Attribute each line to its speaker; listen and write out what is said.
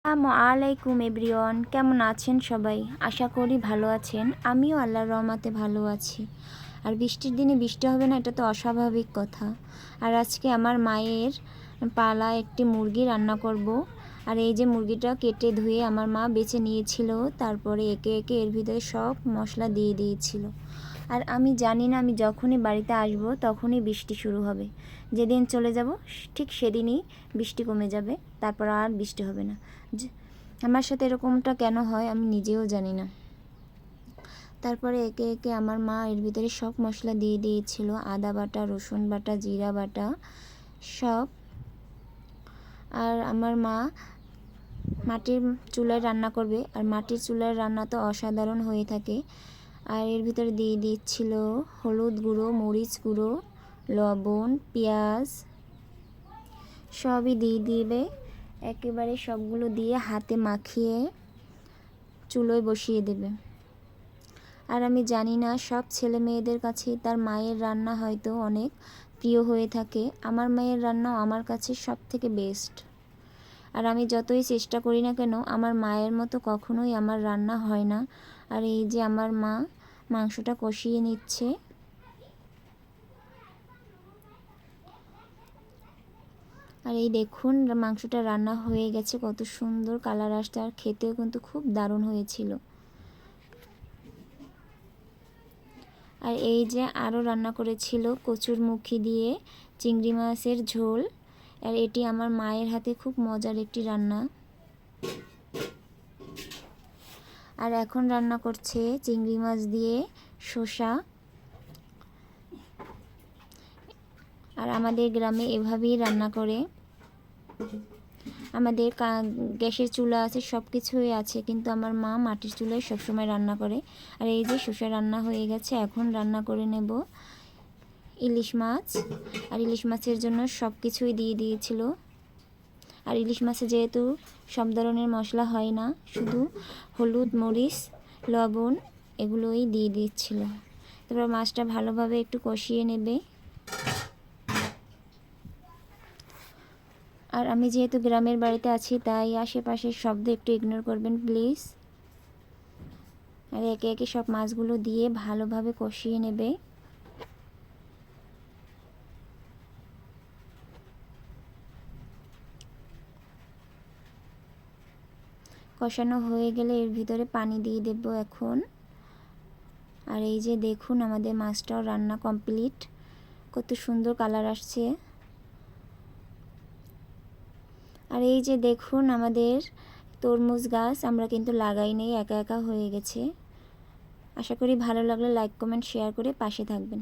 Speaker 1: আসসালামু আলাইকুম এভরিওয়ান, কেমন আছেন সবাই? আশা করি ভালো আছেন। আমিও আল্লাহর রহমতে ভালো আছি। আর বৃষ্টির দিনে বৃষ্টি হবে না, এটা তো অস্বাভাবিক কথা। আর আজকে আমার মায়ের পালা একটি মুরগি রান্না করব। আর এই যে মুরগিটা কেটে ধুয়ে আমার মা বেছে নিয়েছিল, তারপরে একে একে এর ভিতরে সব মশলা দিয়ে দিয়েছিল। আর আমি জানি না আমি যখনই বাড়িতে আসব তখনই বৃষ্টি শুরু হবে। যেদিন চলে যাব ঠিক সেদিনই বৃষ্টি কমে যাবে, তারপর আর বৃষ্টি হবে না। আমার সাথে এরকমটা কেন হয় আমি নিজেও জানি না। তারপরে একে একে আমার মা এর ভিতরে সব মশলা দিয়ে দিয়েছিল, আদা বাটা, রসুন বাটা, জিরা বাটা সব। আর আমার মা মাটির চুলায় রান্না করবে, আর মাটির চুলার রান্না তো অসাধারণ হয়ে থাকে। আর এর ভিতরে দিয়ে দিচ্ছিল হলুদ গুঁড়ো, মরিচ গুঁড়ো, লবণ, পেঁয়াজ সবই দিয়ে দিবে। একেবারে সবগুলো দিয়ে হাতে মাখিয়ে চুলোয় বসিয়ে দেবে। আর আমি জানি না সব ছেলে মেয়েদের কাছে তার মায়ের রান্না হয়তো অনেক প্রিয় হয়ে থাকে। আমার মায়ের রান্নাও আমার কাছে সব থেকে বেস্ট। আর আমি যতই চেষ্টা করি না কেন আমার মায়ের মতো কখনোই আমার রান্না হয় না। আর এই যে আমার মা মাংসটা কষিয়ে নিচ্ছে। আর এই দেখুন মাংসটা রান্না হয়ে গেছে, কত সুন্দর কালার আসছে, আর খেতেও কিন্তু খুব দারুণ হয়েছিল। আর এই যে আরও রান্না করেছিল কচুরমুখী দিয়ে চিংড়ি মাছের ঝোল। আর এটি আমার মায়ের হাতে খুব মজার একটি রান্না। আর এখন রান্না করছে চিংড়ি মাছ দিয়ে শসা। আর আমাদের গ্রামে এভাবেই রান্না করে। আমাদের গ্যাসের চুলা আছে, সব কিছুই আছে, কিন্তু আমার মা মাটির চুলায় সবসময় রান্না করে। আর এই যে শসা রান্না হয়ে গেছে, এখন রান্না করে নেব ইলিশ মাছ। আর ইলিশ মাছের জন্য সব কিছুই দিয়ে দিয়েছিল। আর ইলিশ মাছে যেহেতু সব ধরনের মশলা হয় না, শুধু হলুদ, মরিচ, লবণ এগুলোই দিয়ে দিচ্ছিল। তারপর মাছটা ভালোভাবে একটু কষিয়ে নেবে। আর আমি যেহেতু গ্রামের বাড়িতে আছি তাই আশেপাশের শব্দ একটু ইগনোর করবেন প্লিজ। আর একে একে সব মাছগুলো দিয়ে ভালোভাবে কষিয়ে নেবে। কষানো হয়ে গেলে এর ভিতরে পানি দিয়ে দেব এখন। আর এই যে দেখুন আমাদের মাছটাও রান্না কমপ্লিট, কত সুন্দর কালার আসছে। আর এই যে দেখুন আমাদের তরমুজ গাছ আমরা কিন্তু লাগাই নেই, একা একা হয়ে গেছে। আশা করি ভালো লাগলে লাইক, কমেন্ট, শেয়ার করে পাশে থাকবেন।